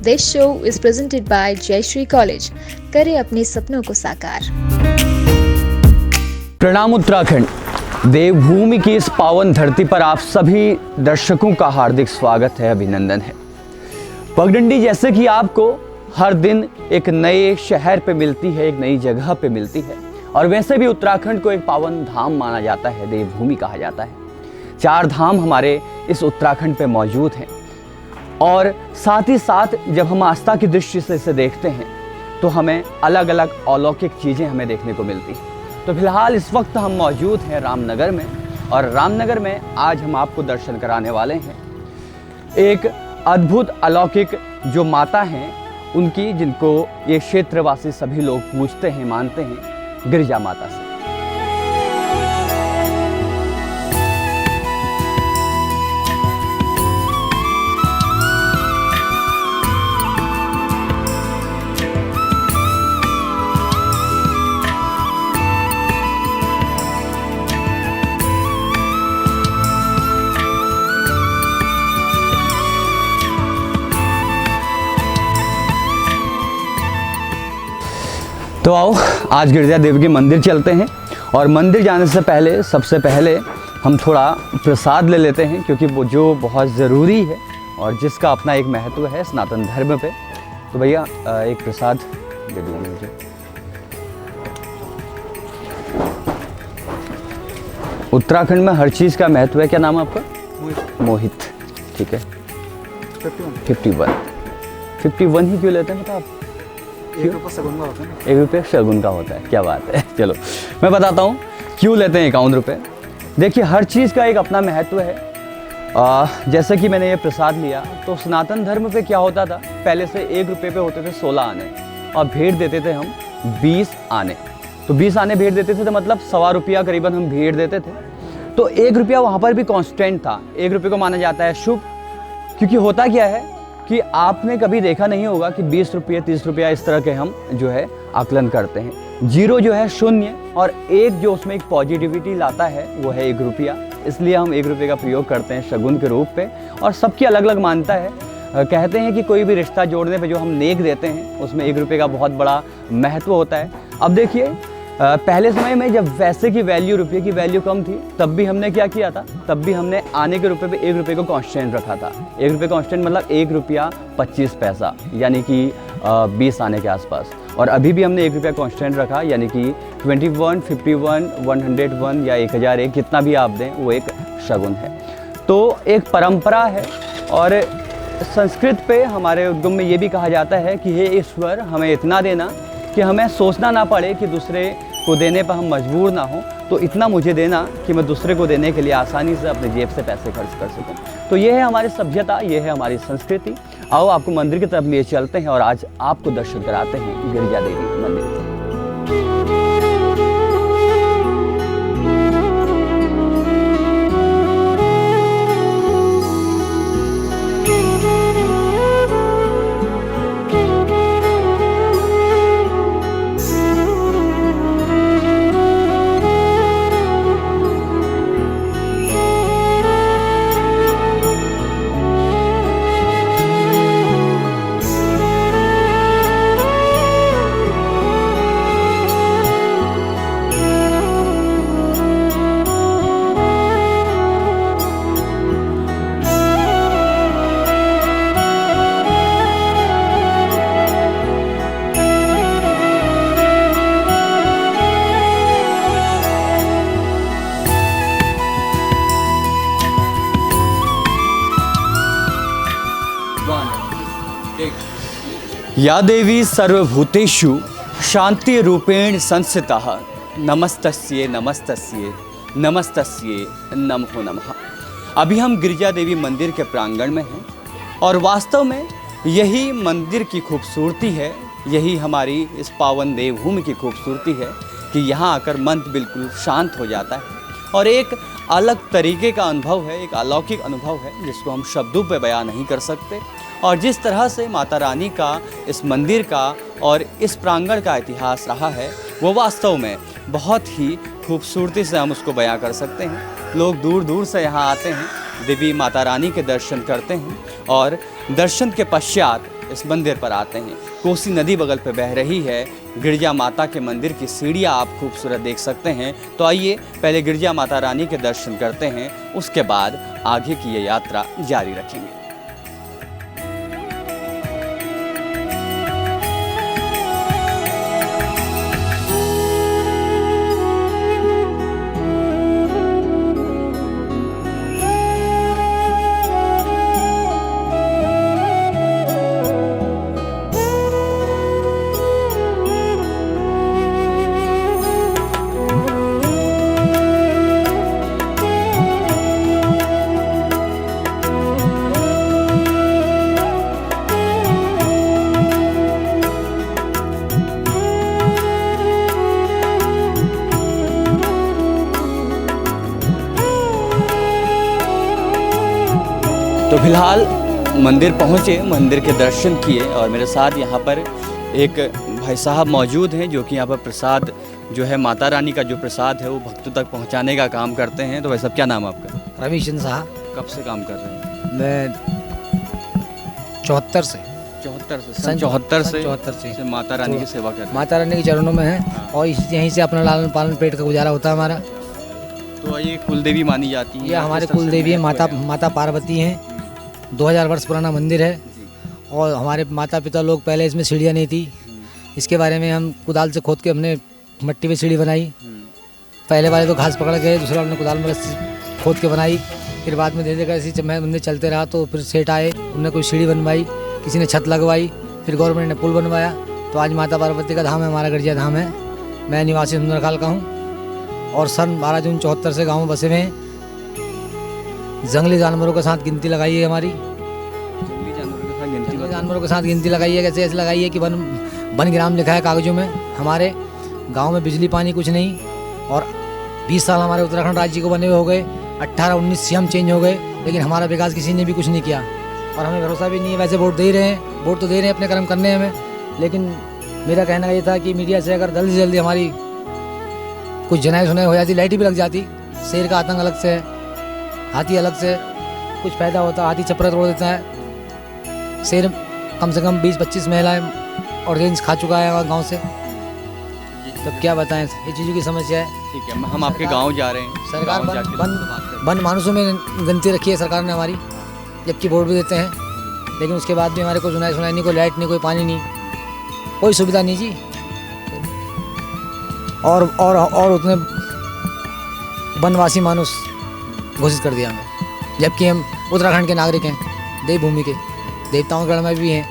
This show is presented by Jayashree College. करें अपने सपनों को साकार। प्रणाम उत्तराखंड, देवभूमि की इस पावन धरती पर आप सभी दर्शकों का हार्दिक स्वागत है, अभिनंदन है। पगडंडी जैसे कि आपको हर दिन एक नए शहर पे मिलती है, एक नई जगह पे मिलती है, और वैसे भी उत्तराखंड को एक पावन धाम माना जाता है, देवभूमि कहा जाता है। 4 धाम हमारे इस उत्तराखंड पे मौजूद हैं, और साथ ही साथ जब हम आस्था की दृष्टि से इसे देखते हैं तो हमें अलग अलग अलौकिक चीज़ें हमें देखने को मिलती हैं। तो फिलहाल इस वक्त हम मौजूद हैं रामनगर में, और रामनगर में आज हम आपको दर्शन कराने वाले हैं एक अद्भुत अलौकिक जो माता हैं उनकी, जिनको ये क्षेत्रवासी सभी लोग पूजते हैं, मानते हैं, गिरिजा माता से। तो आओ आज गिरिजा देवी के मंदिर चलते हैं, और मंदिर जाने से पहले सबसे पहले हम थोड़ा प्रसाद ले लेते हैं, क्योंकि वो जो बहुत ज़रूरी है और जिसका अपना एक महत्व है सनातन धर्म पे। तो भैया एक प्रसाद दे दो मुझे। उत्तराखंड में हर चीज़ का महत्व है। क्या नाम है आपका? मोहित। ठीक है। 51 ही क्यों लेते हैं बता आप? 1 रुपये शगुन का होता है। 1 रुपये शगुन का होता है। क्या बात है। चलो मैं बताता हूँ क्यों लेते हैं 51 रुपये। देखिए, हर चीज़ का एक अपना महत्व है। जैसे कि मैंने ये प्रसाद लिया तो सनातन धर्म पे क्या होता था, पहले से 1 रुपये पे होते थे 16 आने, और भेंट देते थे हम 20 आने। तो 20 आने भेंट देते थे, तो मतलब 1.25 रुपया करीबन हम भेंट देते थे। तो 1 रुपया वहाँ पर भी कॉन्स्टेंट था। 1 रुपये को माना जाता है शुभ, क्योंकि होता क्या है कि आपने कभी देखा नहीं होगा कि 20 रुपये 30 रुपया इस तरह के हम जो है आकलन करते हैं। 0 जो है शून्य, और 1 जो उसमें एक पॉजिटिविटी लाता है वो है 1 रुपया। इसलिए हम 1 रुपये का प्रयोग करते हैं शगुन के रूप पे, और सबकी अलग अलग मान्यता है। कहते हैं कि कोई भी रिश्ता जोड़ने पे जो हम नेक देते हैं उसमें 1 रुपये का बहुत बड़ा महत्व होता है। अब देखिए, पहले समय में जब वैसे की वैल्यू, रुपये की वैल्यू कम थी, तब भी हमने क्या किया था, तब भी हमने आने के रुपये पे 1 रुपये को कांस्टेंट रखा था। 1 रुपये कांस्टेंट मतलब 1 रुपया 25 पैसा, यानी कि 20 आने के आसपास। और अभी भी हमने 1 रुपया कांस्टेंट रखा, यानी कि 21, 51, 101 या 1001, कितना भी आप दें वो एक शगुन है। तो एक परंपरा है, और संस्कृत पे हमारे उद्गम में ये भी कहा जाता है कि हे ईश्वर, हमें इतना देना कि हमें सोचना ना पड़े कि दूसरे को देने पर हम मजबूर ना हो, तो इतना मुझे देना कि मैं दूसरे को देने के लिए आसानी से अपने जेब से पैसे खर्च कर सकूं। तो ये है हमारी सभ्यता, ये है हमारी संस्कृति। आओ आपको मंदिर की तरफ लिए चलते हैं, और आज आपको दर्शन कराते हैं गिरिजा देवी मंदिर के। या देवी सर्वभूतेषु शांति रूपेण संस्थितः, नमस्तस्ये नमस्तस्ये नमस्तस्ये नमो नमः। अभी हम गिरिजा देवी मंदिर के प्रांगण में हैं, और वास्तव में यही मंदिर की खूबसूरती है, यही हमारी इस पावन देवभूमि की खूबसूरती है कि यहाँ आकर मन बिल्कुल शांत हो जाता है, और एक अलग तरीके का अनुभव है, एक अलौकिक अनुभव है जिसको हम शब्दों पे बयां नहीं कर सकते। और जिस तरह से माता रानी का, इस मंदिर का और इस प्रांगण का इतिहास रहा है, वो वास्तव में बहुत ही खूबसूरती से हम उसको बयां कर सकते हैं। लोग दूर दूर से यहाँ आते हैं, देवी माता रानी के दर्शन करते हैं, और दर्शन के पश्चात इस मंदिर पर आते हैं। कोसी नदी बगल पे बह रही है। गिरजा माता के मंदिर की सीढ़ियाँ आप खूबसूरत देख सकते हैं। तो आइए पहले गिरजा माता रानी के दर्शन करते हैं, उसके बाद आगे की ये यात्रा जारी रखेंगे। तो फिलहाल मंदिर पहुँचे, मंदिर के दर्शन किए और मेरे साथ यहाँ पर एक भाई साहब मौजूद हैं जो कि यहाँ पर प्रसाद जो है माता रानी का जो प्रसाद है वो भक्तों तक पहुँचाने का काम करते हैं। तो भाई साहब क्या नाम है आपका? रविचंद्र साहब। कब से काम कर रहे हैं? मैं 74 से 74 से माता रानी की सेवा कर रहे हैं। माता रानी के चरणों में है और यहीं से अपना लालन पालन पेट का गुजारा होता है हमारा। तो ये कुल देवी मानी जाती है? ये हमारे कुल देवी है, माता पार्वती हैं। 2000 वर्ष पुराना मंदिर है और हमारे माता पिता लोग पहले इसमें सीढ़ियाँ नहीं थी। इसके बारे में हम कुदाल से खोद के हमने मिट्टी में सीढ़ी बनाई। पहले वाले तो घास पकड़ गए, दूसरा हमने कुदाल में खोद के बनाई। फिर बाद में धीरे धीरे ऐसे जब मंदिर चलते रहा तो फिर सेठ आए, उन्होंने कोई सीढ़ी बनवाई, किसी ने छत लगवाई, फिर गवर्नमेंट ने पुल बनवाया। तो आज माता पार्वती का धाम है, हमारा गिरजा धाम है। मैं निवासी सुंदरखाल का हूँ और सन 12 जून 74 से गाँव में बसे हुए हैं। जंगली जानवरों के साथ गिनती लगाई है हमारी। जंगली जानवरों के साथ गिनती लगाई है। कैसे ऐसे लगाई है कि वन ग्राम लिखा है कागजों में। हमारे गांव में बिजली पानी कुछ नहीं और 20 साल हमारे उत्तराखंड राज्य को बने हुए हो गए। 18-19 सीएम चेंज हो गए, लेकिन हमारा विकास किसी ने भी कुछ नहीं किया और हमें भरोसा भी नहीं है। वैसे वोट दे ही रहे हैं, वोट तो दे रहे हैं, अपने कर्म करने हमें। लेकिन मेरा कहना ये था कि मीडिया से अगर जल्दी से जल्दी हमारी कुछ जनाई सुनाई हो जाती, लाइट भी लग जाती। शेर का आतंक अलग से है, हाथी अलग से, कुछ फायदा होता। हाथी छपरा तोड़ देता है। शेर कम से कम 20-25 महिलाएं और रेंज खा चुका है गांव से। तो क्या बताएं, ये चीज़ों की समस्या है। ठीक है, हम आपके गांव जा रहे हैं। सरकार वन मानुसों में गिनती रखी है सरकार ने हमारी, जबकि वोट भी देते हैं, लेकिन उसके बाद भी हमारे को सुनाई नहीं, कोई लाइट नहीं, कोई पानी नहीं, कोई सुविधा नहीं जी। और उतने वनवासी मानुस घोषित कर दिया हमें, जबकि हम उत्तराखंड के नागरिक हैं, देवभूमि के, देवताओं के गण में भी हैं।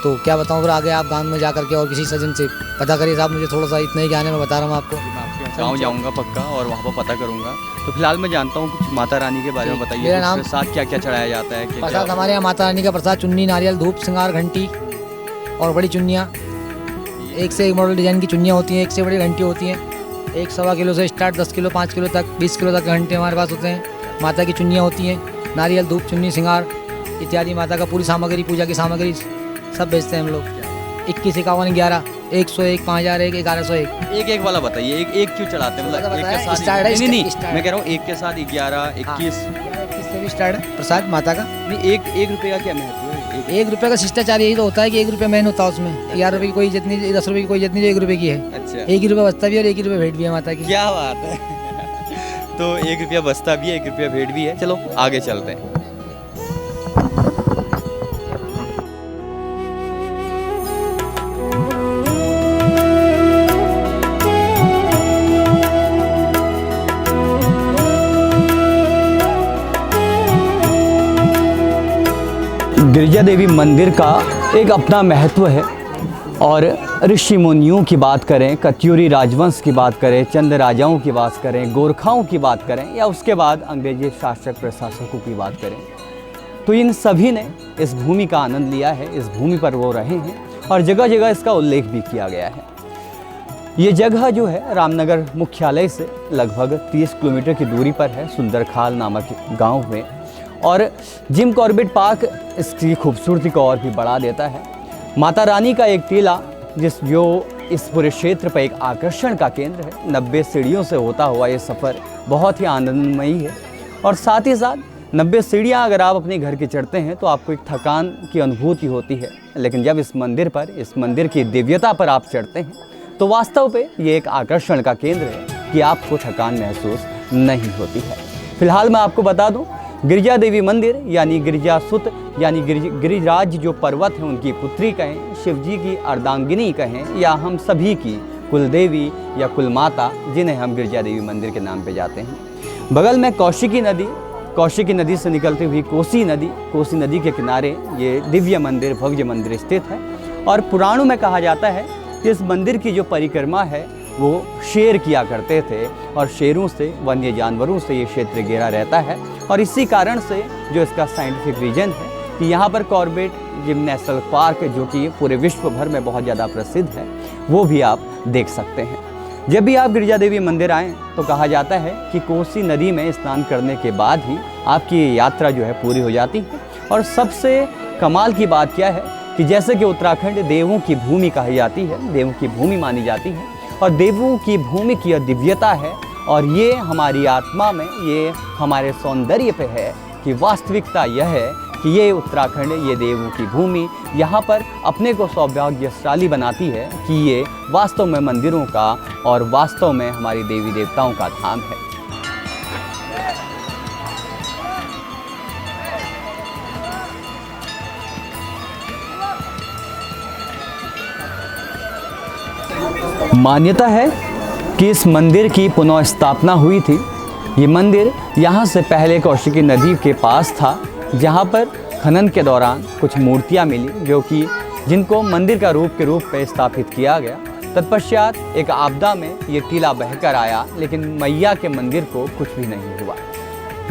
तो क्या बताऊँ, फिर आगे आप गांव में जा करके और किसी सज्जन से पता करिए साहब। मुझे थोड़ा सा इतना ही ज्ञान है, मैं बता रहा हूँ आपको। गाँव जाऊँगा पक्का और वहाँ पर पता करूँगा। तो फिलहाल मैं जानता हूँ कुछ माता रानी के बारे में बताइए। मेरा नाम, साथ क्या क्या चढ़ाया जाता है? प्रसाद हमारे यहाँ माता रानी का प्रसाद चुन्नी, नारियल, धूप, श्रृंगार, घंटी और बड़ी चुन्नियाँ। एक से एक मॉडल डिजाइन की चुन्नियाँ होती हैं, एक से बड़ी घंटी होती हैं। 1-1.25 किलो से स्टार्ट 10 किलो, 5 किलो तक, 20 किलो तक घंटे हमारे पास होते हैं। माता की चुन्नियाँ होती हैं, नारियल, धूप, चुन्नी, श्रृंगार इत्यादि। माता का पूरी सामग्री, पूजा की सामग्री सब बेचते हैं हम लोग। 21, 51, 11, 101, 5001, 1101। एक वाला बताइए, एक क्यों चढ़ाते हैं? मतलब एक के साथ नहीं, मैं कह रहा हूँ एक के साथ 11, 21 से भी स्टार्ट है प्रसाद माता का। नहीं, 1 रुपये का क्या महत्व है? 1 रुपये का शिष्टाचार यही तो होता है कि 1 रुपये मेन होता है उसमें। 11 रुपये की कोई जितनी, 10 रुपये की कोई जितनी, जो 1 रुपये की है। अच्छा, 1 रुपये बचता भी है और 1 रुपये भेंट भी है माता की। क्या बात है। तो 1 रुपया बचता भी है, 1 रुपया भेंट भी है। चलो आगे चलते हैं। गिरजा देवी मंदिर का एक अपना महत्व है और ऋषि मुनियों की बात करें, कत्यूरी राजवंश की बात करें, चंद राजाओं की बात करें, गोरखाओं की बात करें या उसके बाद अंग्रेजी शासक प्रशासकों की बात करें, तो इन सभी ने इस भूमि का आनंद लिया है। इस भूमि पर वो रहे हैं और जगह जगह इसका उल्लेख भी किया गया है। ये जगह जो है रामनगर मुख्यालय से लगभग 30 किलोमीटर की दूरी पर है, सुंदरखाल नामक गाँव में। और जिम कॉर्बेट पार्क इसकी खूबसूरती को और भी बढ़ा देता है। माता रानी का एक टीला जो इस पूरे क्षेत्र पर एक आकर्षण का केंद्र है। 90 सीढ़ियों से होता हुआ ये सफ़र बहुत ही आनंदमयी है और साथ ही साथ 90 सीढ़ियाँ अगर आप अपने घर की चढ़ते हैं तो आपको एक थकान की अनुभूति होती है, लेकिन जब इस मंदिर की दिव्यता पर आप चढ़ते हैं तो वास्तव पे ये एक आकर्षण का केंद्र है कि आपको थकान महसूस नहीं होती है। फिलहाल मैं आपको बता दूं, गिरिजा देवी मंदिर यानी गिरिजासुत यानी गिरिराज जो पर्वत है उनकी पुत्री कहें, शिव जी की अर्धांगिनी कहें, या हम सभी की कुलदेवी या कुलमाता, जिन्हें हम गिरिजा देवी मंदिर के नाम पे जाते हैं। बगल में कौशिकी नदी से निकलती हुई कोसी नदी के किनारे ये दिव्य मंदिर, भव्य मंदिर स्थित है। और पुराणों में कहा जाता है कि इस मंदिर की जो परिक्रमा है वो शेर किया करते थे, और शेरों से, वन्य जानवरों से ये क्षेत्र घिरा रहता है। और इसी कारण से जो इसका साइंटिफिक रीजन है कि यहाँ पर कॉर्बेट जिम नेशनल पार्क, जो कि पूरे विश्व भर में बहुत ज़्यादा प्रसिद्ध है, वो भी आप देख सकते हैं। जब भी आप गिरिजा देवी मंदिर आएँ तो कहा जाता है कि कोसी नदी में स्नान करने के बाद ही आपकी ये यात्रा जो है पूरी हो जाती है। और सबसे कमाल की बात क्या है कि जैसे कि उत्तराखंड देवों की भूमि कही जाती है, देवों की भूमि मानी जाती है, और देवों की भूमि की यह दिव्यता है, और ये हमारी आत्मा में, ये हमारे सौंदर्य पे है कि वास्तविकता यह है कि ये उत्तराखंड, ये देवों की भूमि, यहाँ पर अपने को सौभाग्यशाली बनाती है कि ये वास्तव में मंदिरों का और वास्तव में हमारी देवी देवताओं का धाम है। मान्यता है कि इस मंदिर की पुनः स्थापना हुई थी। ये मंदिर यहाँ से पहले कौशिकी नदी के पास था, जहाँ पर खनन के दौरान कुछ मूर्तियाँ मिली जिनको मंदिर का रूप पे स्थापित किया गया। तत्पश्चात एक आपदा में ये टीला बहकर आया, लेकिन मैया के मंदिर को कुछ भी नहीं हुआ।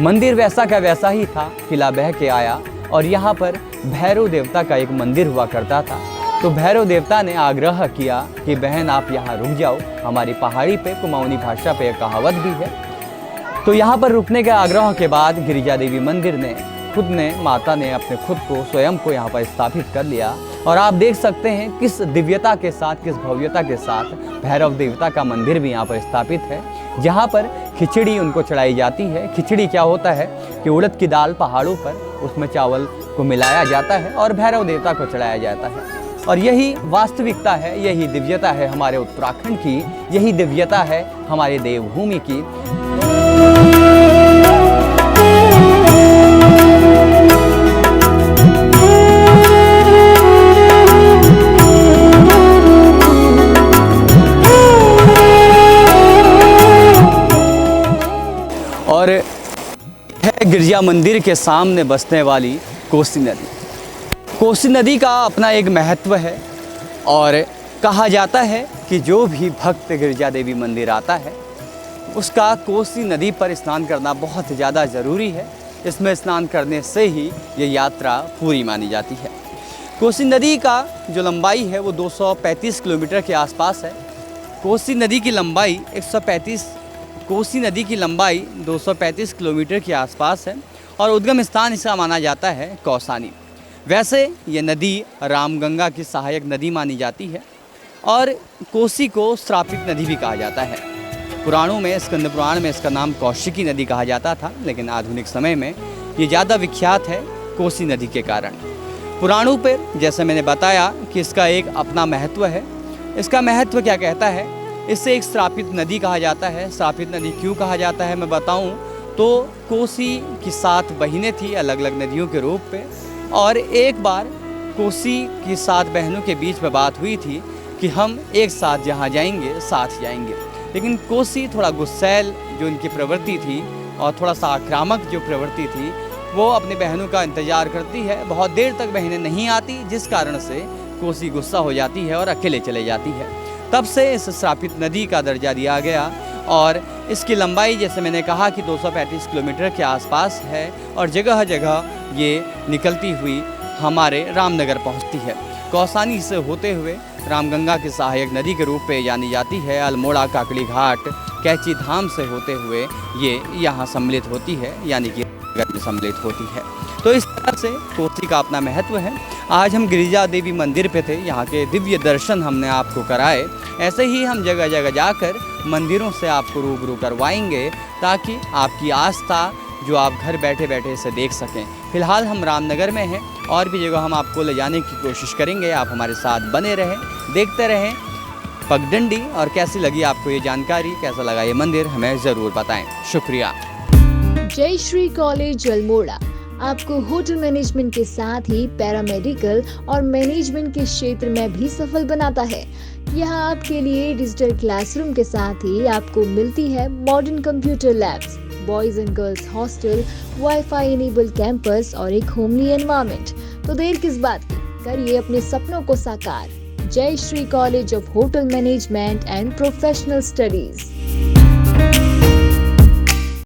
मंदिर वैसा का वैसा ही था, टीला बह के आया, और यहाँ पर भैरव देवता का एक मंदिर हुआ करता था। तो भैरव देवता ने आग्रह किया कि बहन आप यहाँ रुक जाओ, हमारी पहाड़ी पे कुमाऊनी भाषा पे कहावत भी है। तो यहाँ पर रुकने के आग्रह के बाद गिरिजा देवी मंदिर ने माता ने अपने खुद को, स्वयं को यहाँ पर स्थापित कर लिया। और आप देख सकते हैं किस दिव्यता के साथ, किस भव्यता के साथ भैरव देवता का मंदिर भी यहाँ पर स्थापित है, जहाँ पर खिचड़ी उनको चढ़ाई जाती है। खिचड़ी क्या होता है कि उड़द की दाल पहाड़ों पर, उसमें चावल को मिलाया जाता है और भैरव देवता को चढ़ाया जाता है। और यही वास्तविकता है, यही दिव्यता है हमारे उत्तराखंड की, यही दिव्यता है हमारे देवभूमि की। और है गिरिजा मंदिर के सामने बसने वाली कोसी नदी। कोसी नदी का अपना एक महत्व है, और कहा जाता है कि जो भी भक्त गिरिजा देवी मंदिर आता है उसका कोसी नदी पर स्नान करना बहुत ज़्यादा ज़रूरी है। इसमें स्नान करने से ही ये यात्रा पूरी मानी जाती है। कोसी नदी का जो लंबाई है वो 235 किलोमीटर के आसपास है। कोसी नदी की लंबाई 235 किलोमीटर के आसपास है, और उद्गम स्थान इसका माना जाता है कौसानी। वैसे ये नदी रामगंगा की सहायक नदी मानी जाती है, और कोसी को श्रापित नदी भी कहा जाता है। पुराणों में, स्कंद पुराण में इसका नाम कौशिकी नदी कहा जाता था, लेकिन आधुनिक समय में ये ज़्यादा विख्यात है कोसी नदी के कारण। पुराणों पर जैसे मैंने बताया कि इसका एक अपना महत्व है। इसका महत्व क्या कहता है, इससे एक श्रापित नदी कहा जाता है। श्रापित नदी क्यों कहा जाता है मैं बताऊं तो कोसी की 7 बहनें थी अलग अलग नदियों के रूप पे, और एक बार कोसी की 7 बहनों के बीच में बात हुई थी कि हम एक साथ जहाँ जाएंगे साथ जाएंगे। लेकिन कोसी थोड़ा गुस्सैल जो इनकी प्रवृत्ति थी और थोड़ा सा आक्रामक जो प्रवृत्ति थी, वो अपनी बहनों का इंतज़ार करती है। बहुत देर तक बहनें नहीं आती, जिस कारण से कोसी गुस्सा हो जाती है और अकेले चले जाती है। तब से इस श्रापित नदी का दर्जा दिया गया, और इसकी लंबाई जैसे मैंने कहा कि 235 किलोमीटर के आसपास है, और जगह जगह ये निकलती हुई हमारे रामनगर पहुंचती है। कौसानी से होते हुए रामगंगा की सहायक नदी के रूप में जानी जाती है। अल्मोड़ा, काकड़ी घाट, कैची धाम से होते हुए ये यहाँ सम्मिलित होती है, यानी कि सम्मिलित होती है। तो इस तरह से कोसी का अपना महत्व है। आज हम गिरिजा देवी मंदिर पे थे, यहाँ के दिव्य दर्शन हमने आपको कराए। ऐसे ही हम जगह जगह जाकर मंदिरों से आपको रूबरू करवाएंगे, ताकि आपकी आस्था जो आप घर बैठे बैठे इसे देख सकें। फ़िलहाल हम रामनगर में हैं, और भी जगह हम आपको ले जाने की कोशिश करेंगे। आप हमारे साथ बने रहें, देखते रहें पगडंडी। और कैसी लगी आपको ये जानकारी, कैसा लगा ये मंदिर, हमें ज़रूर बताएं। शुक्रिया। जय श्री कॉलेज अल्मोड़ा आपको होटल मैनेजमेंट के साथ ही पैरामेडिकल और मैनेजमेंट के क्षेत्र में भी सफल बनाता है। यहाँ आपके लिए डिजिटल क्लासरूम के साथ ही आपको मिलती है modern computer labs, boys and girls hostel, wifi enable campus और एक होमली एनवायरनमेंट। तो देर किस बात की, करिए अपने सपनों को साकार। जय Shri college of hotel management and professional studies.